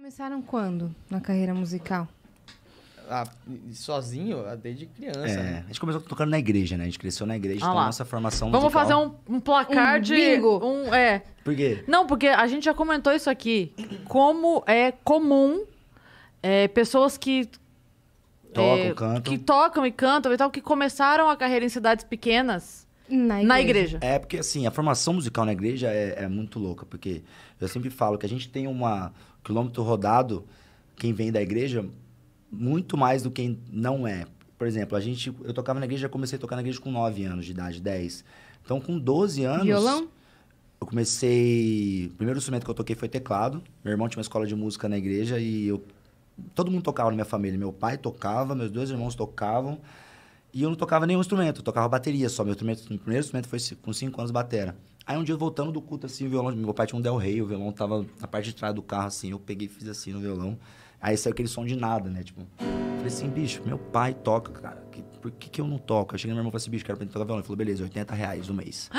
Começaram quando na carreira musical? Sozinho, desde criança. Né? A gente começou tocando na igreja, né? A gente cresceu na igreja, então a nossa formação Vamos musical... fazer um placar de... bingo. Por quê? Não, porque a gente já comentou isso aqui. Como é comum pessoas que... Cantam. Que tocam e cantam e tal, que começaram a carreira em cidades pequenas na igreja. Porque assim, a formação musical na igreja é muito louca, porque eu sempre falo que a gente tem quilômetro rodado, quem vem da igreja, muito mais do que quem não é. Por exemplo, eu tocava na igreja, comecei a tocar na igreja com 9 anos de idade, 10. Então, com 12 anos... Violão? Eu comecei... O primeiro instrumento que eu toquei foi teclado. Meu irmão tinha uma escola de música na igreja e todo mundo tocava na minha família. Meu pai tocava, meus 2 irmãos tocavam. E eu não tocava nenhum instrumento, eu tocava bateria só. Meu primeiro instrumento foi com 5 anos, batera. Aí um dia, voltando do culto, assim, o violão... Meu pai tinha um Del Rey, o violão tava na parte de trás do carro, assim. Eu peguei e fiz assim no violão. Aí saiu aquele som de nada, né? Tipo, falei assim, bicho, meu pai toca, cara. Por que eu não toco? Eu cheguei no meu irmão e falei assim, bicho, quero aprender a tocar violão. Ele falou, beleza, R$80 no mês.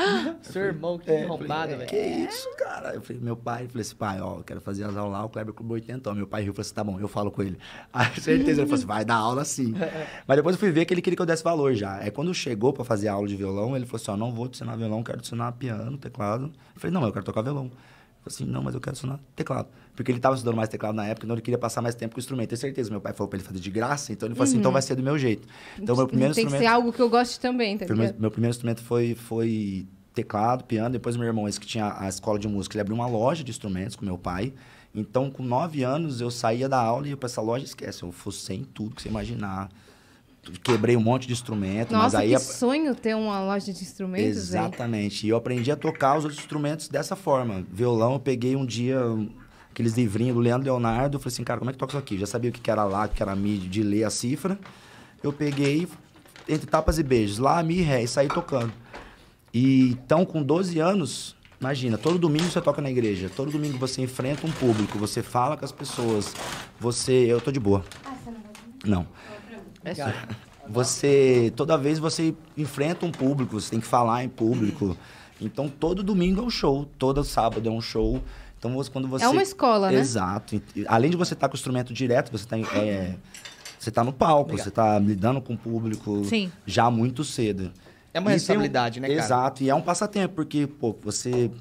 Seu irmão, que roubado, velho. Que isso, cara? Eu falei, meu pai, falei assim, pai, ó, eu quero fazer as aulas lá, o Kleber cobrou 80. Meu pai riu, falou assim, tá bom, eu falo com ele. Aí, certeza, ele falou assim, vai dar aula sim. Mas depois eu fui ver que ele queria que eu desse valor já. Aí quando chegou pra fazer aula de violão, ele falou assim, ó, não vou te ensinar violão, quero te ensinar piano, teclado. Eu falei, não, eu quero tocar violão. Eu falei assim, não, mas eu quero ensinar teclado. Porque ele estava estudando mais teclado na época, então ele queria passar mais tempo com o instrumento. Tenho certeza, meu pai falou pra ele fazer de graça, então ele falou assim, então vai ser do meu jeito. Então meu primeiro instrumento... Tem que ser algo que eu goste também, tá ligado? Meu primeiro instrumento foi teclado, piano. Depois meu irmão, esse que tinha a escola de música, ele abriu uma loja de instrumentos com meu pai. Então, com 9 anos, eu saía da aula e ia pra essa loja, esquece, eu fucei em tudo que você imaginar. Quebrei um monte de instrumento. Nossa, mas aí que sonho ter uma loja de instrumentos, exatamente. Véio. E eu aprendi a tocar os outros instrumentos dessa forma. Violão, eu peguei um dia aqueles livrinhos do Leandro Leonardo. Eu falei assim, cara, como é que toca isso aqui? Eu já sabia o que era lá, o que era mi, de ler a cifra. Eu peguei, entre tapas e beijos, lá, mi, ré, e saí tocando. E então, com 12 anos, imagina, todo domingo você toca na igreja. Todo domingo você enfrenta um público, você fala com as pessoas. Eu tô de boa. Você não vai? Não. Toda vez você enfrenta um público, você tem que falar em público. Então, todo domingo é um show, todo sábado é um show. Então, quando você... É uma escola, né? Exato. Além de você estar com o instrumento direto, você tá no palco, você tá lidando com o público já muito cedo. É uma responsabilidade, né, cara? Exato. E é um passatempo, porque, pô, você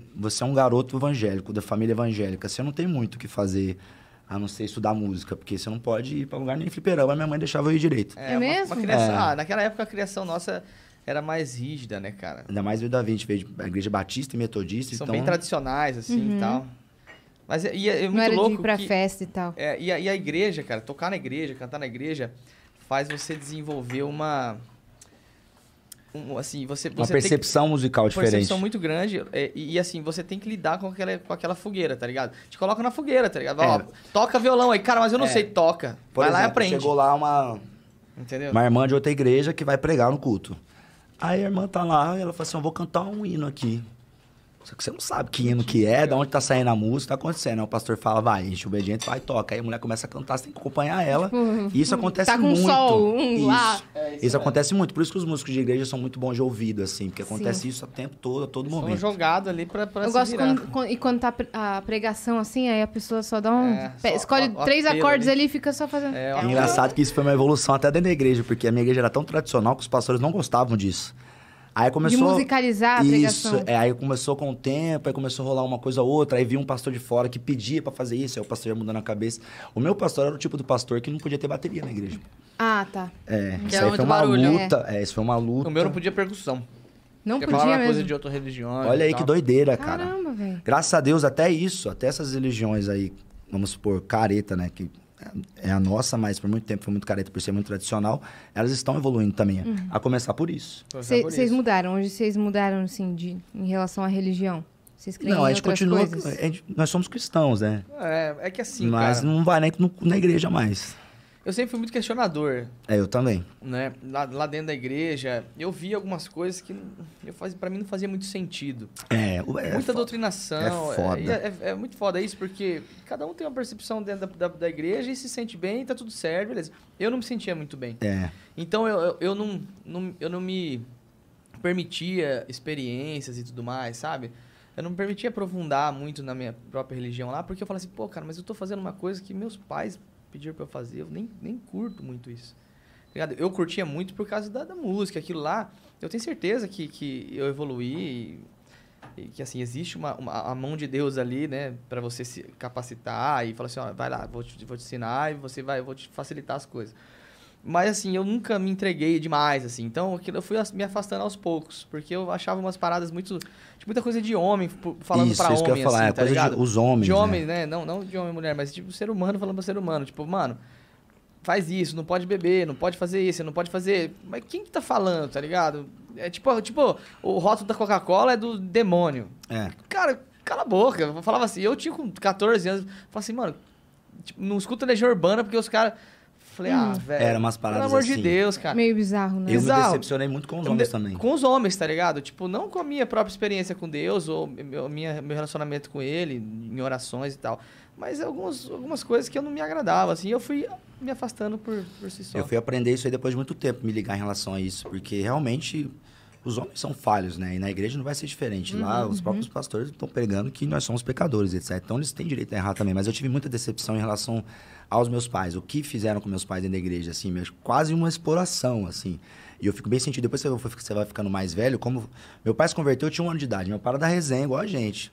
é um garoto evangélico, da família evangélica. Você não tem muito o que fazer... a não ser estudar música, porque você não pode ir pra lugar nem fliperama, a minha mãe deixava eu ir direito. É mesmo? Naquela época a criação nossa era mais rígida, né, cara? Ainda mais veio da 20, veio da igreja batista e metodista, São então... bem tradicionais, assim, e tal. Mas é muito não era louco de ir pra festa e tal. E a igreja, cara, tocar na igreja, cantar na igreja, faz você desenvolver uma percepção musical diferente. Uma percepção muito grande. E assim, você tem que lidar com aquela fogueira, tá ligado? Te coloca na fogueira, tá ligado? Ó, toca violão aí. Cara, mas eu não sei, toca. Vai lá e aprende. Chegou lá uma irmã de outra igreja que vai pregar no culto. Aí a irmã tá lá e ela fala assim, eu vou cantar um hino aqui. Só que você não sabe que hino que é, de onde tá saindo a música, tá acontecendo. Aí o pastor fala, vai, enche o obediente, vai, toca. Aí a mulher começa a cantar, você tem que acompanhar ela. E isso acontece muito. Tá com sol, lá. Isso acontece muito. Por isso que os músicos de igreja são muito bons de ouvido, assim. Porque acontece isso o tempo todo, a todo momento. São jogados ali pra eu gosto quando tá a pregação, assim, aí a pessoa só dá escolhe 3 acordes ali e fica só fazendo... É engraçado que isso foi uma evolução até dentro da igreja, porque a minha igreja era tão tradicional que os pastores não gostavam disso. Aí começou... De musicalizar a pregação. Isso, aí começou com o tempo, aí começou a rolar uma coisa ou outra, aí vinha um pastor de fora que pedia pra fazer isso, aí o pastor ia mudando a cabeça. O meu pastor era o tipo do pastor que não podia ter bateria na igreja. Ah, tá. Isso aí foi uma luta, isso foi uma luta. O meu não podia percussão. Não podia falar mesmo. Coisa de outra religião. Olha aí que doideira, cara. Caramba, velho. Graças a Deus, até isso, até essas religiões aí, vamos supor, careta, né, que... é a nossa, mas por muito tempo foi muito careta, por ser muito tradicional, elas estão evoluindo também, a começar por isso. Vocês mudaram? Hoje vocês mudaram, assim, em relação à religião? Vocês creem em outras coisas? Não, a gente continua... nós somos cristãos, né? É que assim, mas cara, não vai nem na igreja mais. Eu sempre fui muito questionador. Eu também. Né? Lá dentro da igreja, eu vi algumas coisas que pra mim não fazia muito sentido. Muita doutrinação. É foda. É muito foda isso, porque cada um tem uma percepção dentro da igreja e se sente bem, tá tudo certo, beleza. Eu não me sentia muito bem. Então, eu não me permitia experiências e tudo mais, sabe? eu não me permitia aprofundar muito na minha própria religião lá, porque eu falava assim, pô, cara, mas eu tô fazendo uma coisa que meus pais pediram pra eu fazer, eu nem curto muito isso. Ligado? Eu curtia muito por causa da música, aquilo lá. Eu tenho certeza que eu evoluí e que, assim, existe a mão de Deus ali, né? Pra você se capacitar e falar assim, ó, vai lá, vou te ensinar e eu vou te facilitar as coisas. Mas, assim, eu nunca me entreguei demais, assim. Então, eu fui me afastando aos poucos. Porque eu achava umas paradas muito... Tipo, muita coisa de homem, falando isso, pra isso homem, que eu ia falar, assim, é tá coisa ligado? os homens, de homem, né? Não de homem e mulher, mas tipo, ser humano falando pra ser humano. Tipo, mano, faz isso, não pode beber, não pode fazer isso, não pode fazer... Mas quem que tá falando, tá ligado? É tipo o rótulo da Coca-Cola é do demônio. Cara, cala a boca. Eu falava assim, eu tinha com 14 anos, falava assim, mano, tipo, não escuta Legião Urbana porque os caras... Falei, velho, era umas paradas pelo amor assim. de Deus, cara. Meio bizarro, né? Eu me decepcionei muito com os homens também. Com os homens, tá ligado? Tipo, não com a minha própria experiência com Deus ou meu relacionamento com ele, em orações e tal. Mas algumas coisas que eu não me agradava, assim. Eu fui me afastando por si só. Eu fui aprender isso aí depois de muito tempo, me ligar em relação a isso. Porque realmente os homens são falhos, né? E na igreja não vai ser diferente. Lá os próprios pastores estão pregando que nós somos pecadores, etc. Então eles têm direito a errar também. Mas eu tive muita decepção em relação aos meus pais. O que fizeram com meus pais dentro da igreja, assim, quase uma exploração, assim. E eu fico bem sentido. Depois você vai ficando mais velho, como... Meu pai se converteu, eu tinha 1 ano de idade. Meu pai era da resenha, igual a gente.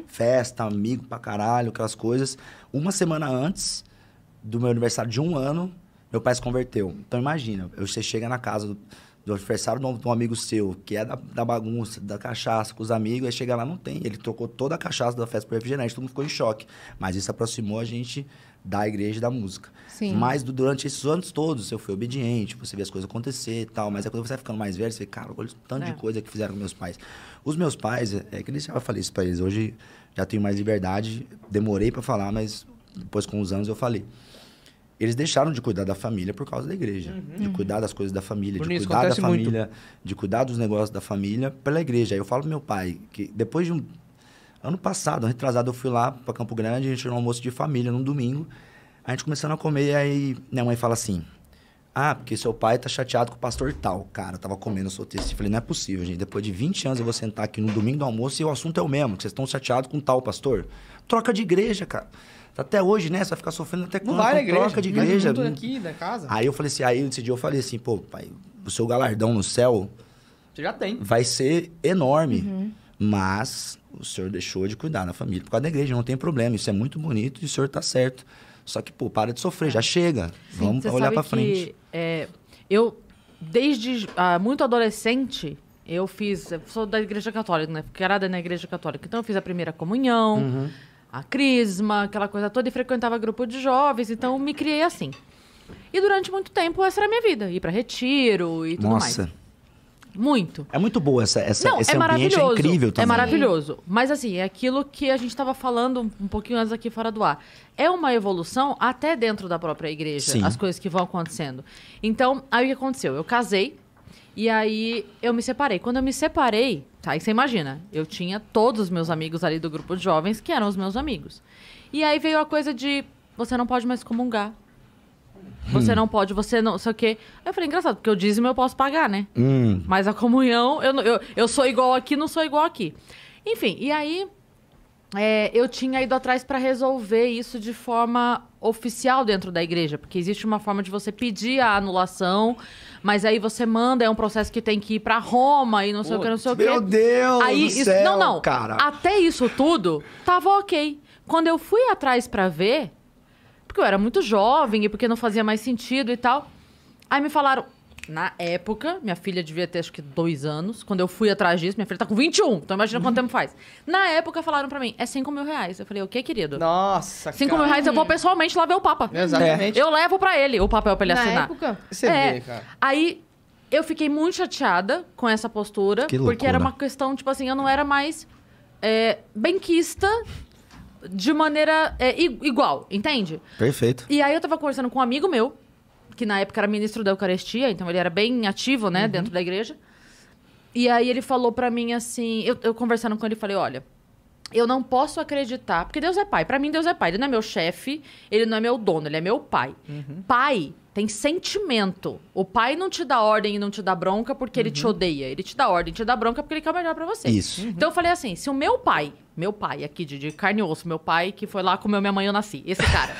Festa, amigo pra caralho, aquelas coisas. Uma semana antes do meu aniversário de 1 ano, meu pai se converteu. Então imagina, você chega na casa do aniversário de um amigo seu, que é da bagunça, da cachaça com os amigos, aí chega lá, não tem. Ele trocou toda a cachaça da festa pro refrigerante, todo mundo ficou em choque. Mas isso aproximou a gente da igreja e da música. Sim. Mas durante esses anos todos, eu fui obediente, você vê as coisas acontecer e tal. Mas aí quando você vai ficando mais velho, você vê, cara, olha o tanto de coisa que fizeram com meus pais. Os meus pais, que eu já falei isso pra eles, hoje já tenho mais liberdade, demorei pra falar, mas depois com os anos eu falei. Eles deixaram de cuidar da família por causa da igreja. De cuidar das coisas da família, de cuidar da família, de cuidar dos negócios da família pela igreja. Aí eu falo pro meu pai que depois de ano passado, ano retrasado, eu fui lá pra Campo Grande, a gente tinha um almoço de família num domingo. A gente começando a comer, aí minha mãe fala assim, porque seu pai tá chateado com o pastor tal. Cara, eu tava comendo o seu texto. Eu falei, não é possível, gente. Depois de 20 anos eu vou sentar aqui no domingo do almoço e o assunto é o mesmo, que vocês estão chateados com tal pastor. Troca de igreja, cara. Até hoje, né? Você vai ficar sofrendo até quando? Não vai na igreja. Troca de igreja. Aqui da casa. Aí eu falei assim, esse dia eu falei assim, pô, pai, o seu galardão no céu... Você já tem. Vai ser enorme. Mas o senhor deixou de cuidar da família por causa da igreja, não tem problema. Isso é muito bonito e o senhor tá certo. Só que, pô, para de sofrer, já chega. Sim, vamos olhar pra frente. Eu, desde muito adolescente, eu sou da igreja católica, né? Criada na igreja católica. Então eu fiz a primeira comunhão, a crisma, aquela coisa toda, e frequentava grupo de jovens, então eu me criei assim. E durante muito tempo essa era a minha vida, ir pra retiro e tudo mais. Nossa. Muito. É muito boa esse ambiente, é incrível também. É maravilhoso. Mas assim, é aquilo que a gente estava falando um pouquinho antes aqui fora do ar. É uma evolução até dentro da própria igreja, as coisas que vão acontecendo. Então, aí o que aconteceu? Eu casei e aí eu me separei. Quando eu me separei, tá? Aí você imagina, eu tinha todos os meus amigos ali do grupo de jovens que eram os meus amigos. E aí veio a coisa de, você não pode mais comungar. Você não pode, você não, sei o quê. Aí eu falei, engraçado, porque o dízimo eu posso pagar, né? Mas a comunhão, eu sou igual aqui, não sou igual aqui. Enfim, e aí eu tinha ido atrás para resolver isso de forma oficial dentro da igreja, porque existe uma forma de você pedir a anulação, mas aí você manda, é um processo que tem que ir para Roma e não sei o que, não sei o quê. Meu Deus aí, do céu, não, cara. Até isso tudo tava ok. Quando eu fui atrás para ver, porque eu era muito jovem e porque não fazia mais sentido e tal. Aí me falaram, na época, minha filha devia ter acho que 2 anos. Quando eu fui atrás disso, minha filha tá com 21. Então imagina quanto tempo faz. Na época falaram pra mim, é 5 mil reais. Eu falei, o quê, querido? Nossa, 5 mil reais eu vou pessoalmente lá ver o Papa. Exatamente. Eu levo pra ele o papel pra ele assinar. Na época? Você vê, cara. Aí eu fiquei muito chateada com essa postura. Que loucura. Porque era uma questão, tipo assim, eu não era mais benquista de maneira igual, entende? Perfeito. E aí eu tava conversando com um amigo meu, que na época era ministro da Eucaristia, então ele era bem ativo, né, dentro da igreja. E aí ele falou pra mim assim, eu conversando com ele, falei, olha, eu não posso acreditar... Porque Deus é pai. Pra mim, Deus é pai. Ele não é meu chefe, ele não é meu dono, ele é meu pai. Pai tem sentimento. O pai não te dá ordem e não te dá bronca porque ele te odeia. Ele te dá ordem, te dá bronca porque ele quer o melhor pra você. Isso. Então eu falei assim, se o meu pai aqui de carne e osso, meu pai que foi lá comeu minha mãe e eu nasci, esse cara...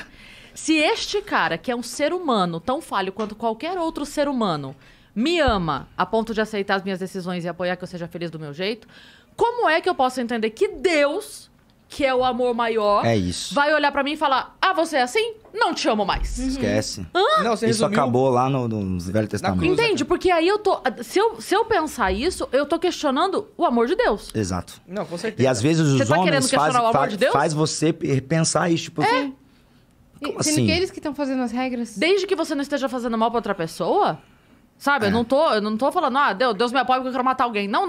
Se este cara, que é um ser humano tão falho quanto qualquer outro ser humano, me ama a ponto de aceitar as minhas decisões e apoiar que eu seja feliz do meu jeito, como é que eu posso entender que Deus, que é o amor maior, vai olhar pra mim e falar, você é assim? Não te amo mais. Esquece. Não, você isso resumiu... acabou lá no Velho Testamento. Entende? Porque aí eu tô... Se eu pensar isso, eu tô questionando o amor de Deus. Exato. Não, com certeza. E às vezes os Você tá querendo homens questionar o amor de Deus? faz você pensar isso, tipo... Como Sendo assim? que eles que estão fazendo as regras. Desde que você não esteja fazendo mal pra outra pessoa... Sabe? Eu não tô falando, Deus me apoia porque eu quero matar alguém. Não.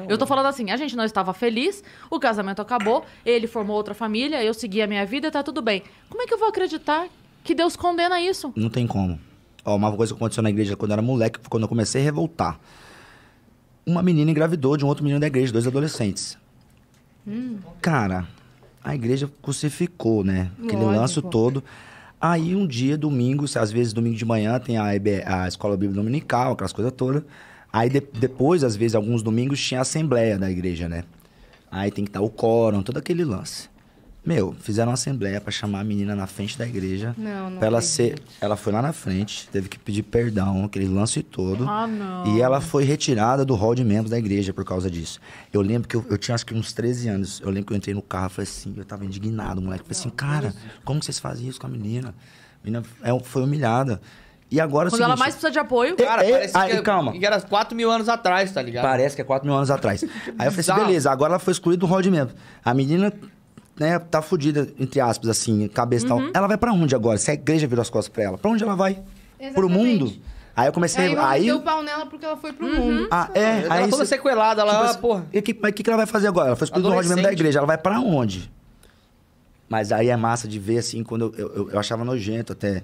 Eu tô falando assim, a gente não estava feliz, o casamento acabou, ele formou outra família, eu segui a minha vida e tá tudo bem. Como é que eu vou acreditar que Deus condena isso? Não tem como. Uma coisa que aconteceu na igreja quando eu era moleque, quando eu comecei a revoltar. Uma menina engravidou de um outro menino da igreja, 2 adolescentes. Cara, a igreja crucificou, né? Aquele lance todo. Aí um dia, domingo, às vezes domingo de manhã tem a escola bíblica dominical, aquelas coisas todas. Aí depois, às vezes, alguns domingos tinha a assembleia da igreja, né? Aí tem que estar o quórum, todo aquele lance. Fizeram uma assembleia pra chamar a menina na frente da igreja. Não pra ela foi lá na frente, teve que pedir perdão, aquele lance todo. Não. E ela foi retirada do hall de membros da igreja por causa disso. Eu lembro que eu tinha acho que uns 13 anos. Eu lembro que eu entrei no carro e falei assim, eu tava indignado, moleque. Eu falei assim, cara, como que vocês fazem isso com a menina? A menina foi humilhada. E agora quando ela mais precisa de apoio... Cara, parece calma. que era 4 mil anos atrás, tá ligado? Parece que é 4 mil anos atrás. Aí eu falei assim, beleza, agora ela foi excluída do hall de membros. A menina... né, tá fudida, entre aspas, assim, cabeça e tal. Ela vai pra onde agora? Se a igreja virou as costas pra ela, pra onde ela vai? Exatamente. Pro mundo? Aí eu comecei... Aí deu pau nela porque ela foi pro mundo. Ela aí toda sequelada, ela, tipo, porra. Mas o que ela vai fazer agora? Ela foi excluída do mesmo da igreja, ela vai pra onde? Mas aí é massa de ver, assim, quando eu achava nojento até...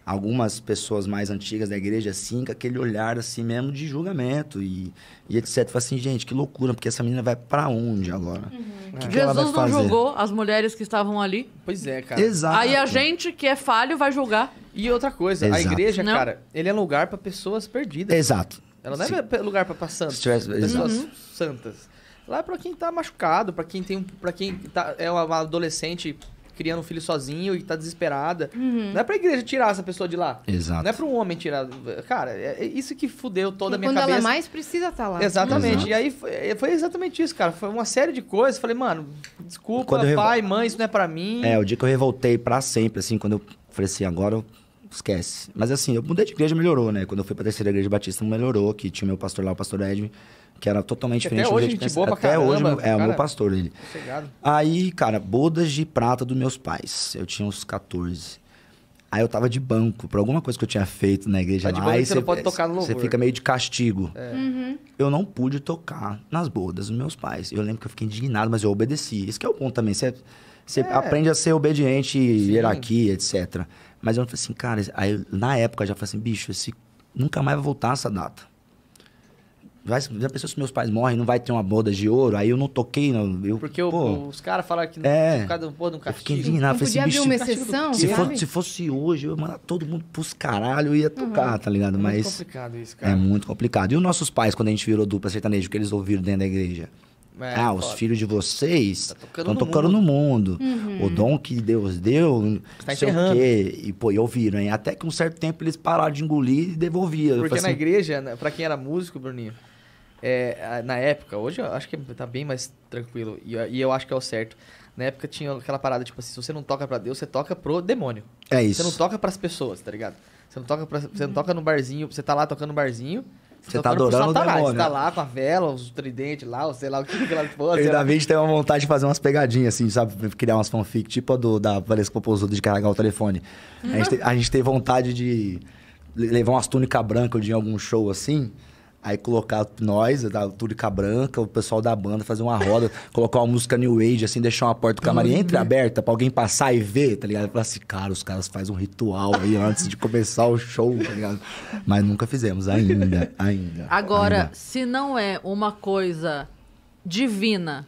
Algumas pessoas mais antigas da igreja, assim, com aquele olhar, assim, mesmo de julgamento e etc. Falei assim, gente, que loucura, porque essa menina vai pra onde agora? Que ela vai Jesus fazer? não julgou as mulheres que estavam ali. Pois é, cara. Exato. Aí a gente, que é falho, vai julgar. E outra coisa, a igreja, cara, ele é lugar pra pessoas perdidas. Exato. Ela não é lugar pra santos. Pessoas santas. Lá é pra quem tá machucado, pra quem é uma adolescente... criando um filho sozinho e tá desesperada. Não é pra igreja tirar essa pessoa de lá. Exato. Não é pra um homem tirar... Cara, é isso que fudeu toda a minha quando cabeça. ela mais precisa estar lá. Exatamente. E aí foi exatamente isso, cara. Foi uma série de coisas. Falei, mano, desculpa, pai, mãe, isso não é pra mim. O dia que eu revoltei pra sempre, assim, quando eu falei assim, agora esquece. Mas assim, eu mudei de igreja, melhorou, né? Quando eu fui pra terceira igreja batista, melhorou, que tinha o meu pastor lá, o pastor Edwin, que era totalmente diferente até hoje, gente boa pra caramba, hoje é o meu pastor, ele. Chegado. Aí, cara, bodas de prata dos meus pais. Eu tinha uns 14. Aí eu tava de banco, por alguma coisa que eu tinha feito na igreja lá. Aí você não pode tocar no louvor. Você fica meio de castigo. Eu não pude tocar nas bodas dos meus pais. Eu lembro que eu fiquei indignado, mas eu obedeci. Isso que é o ponto também. Você aprende a ser obediente, hierarquia, etc. Mas eu falei assim, cara... Aí, na época, eu já falei assim, bicho, nunca mais vai voltar essa data. Já pensou se meus pais morrem, não vai ter uma boda de ouro? Aí eu não toquei... Porque os caras falaram que não por causa de um castigo. Eu fiquei indignado. Não podia abrir uma exceção, se fosse hoje, eu ia mandar todo mundo pros caralho e ia tocar, tá ligado? Mas É muito complicado isso, cara. É muito complicado. E os nossos pais, quando a gente virou dupla sertaneja, o que eles ouviram dentro da igreja? Os filhos de vocês estão tocando no mundo. O dom que Deus deu, não sei o quê. E ouviram, hein? Até que um certo tempo eles pararam de engolir e devolviam. Porque na igreja, pra quem era músico, Bruninho, na época, hoje eu acho que tá bem mais tranquilo. E eu acho que é o certo. Na época tinha aquela parada, tipo assim, se você não toca pra Deus, você toca pro demônio. É isso. Você não toca pras pessoas, tá ligado? Você não toca no barzinho, você tá lá tocando no barzinho... Você tá adorando o demônio. Você tá lá com a vela, os tridentes lá, ou sei lá o que ela fosse. Eu, David, tem uma vontade de fazer umas pegadinhas, assim, sabe? Criar umas fanfic, tipo a da Valesca Popozuda de carregar o telefone. A gente tem vontade de levar umas túnicas brancas de algum show, assim... Aí colocar nós, a túnica branca, o pessoal da banda, fazer uma roda, colocar uma música New Age, assim, deixar uma porta do camarim entreaberta pra alguém passar e ver, tá ligado? Falar assim, cara, os caras fazem um ritual aí antes de começar o show, tá ligado? Mas nunca fizemos, ainda. Agora, se não é uma coisa divina,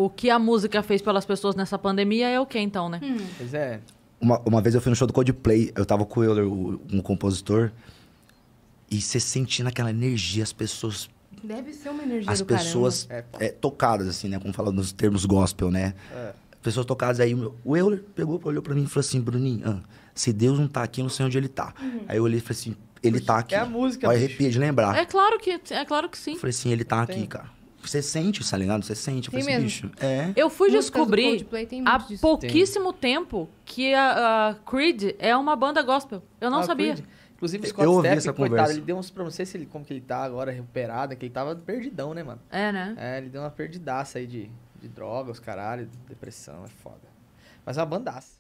o que a música fez pelas pessoas nessa pandemia é o quê, então, né? Pois é. Uma vez eu fui no show do Coldplay, eu tava com o Euler, um compositor, e você sentindo aquela energia, as pessoas... Deve ser uma energia as do pessoas tocadas, assim, né? Como fala nos termos gospel, né? Pessoas tocadas aí. O Euler pegou, olhou pra mim e falou assim, Bruninho, se Deus não tá aqui, eu não sei onde ele tá. Aí eu olhei e falei assim, ele tá aqui. É a música, Olha, arrepia de lembrar. É claro que sim. Eu falei assim, ele tá aqui, cara. Você sente, tá ligado? Você sente. Eu falei assim, bicho. Eu fui descobrir há pouquíssimo tempo que a Creed é uma banda gospel. Eu não sabia. Creed. Inclusive, o Scott Stapp, coitado, ele deu uns... Não sei como que ele tá agora, recuperado, que ele tava perdidão, né, mano? Né? Ele deu uma perdidaça aí de drogas, caralho, depressão, é foda. Mas é uma bandaça.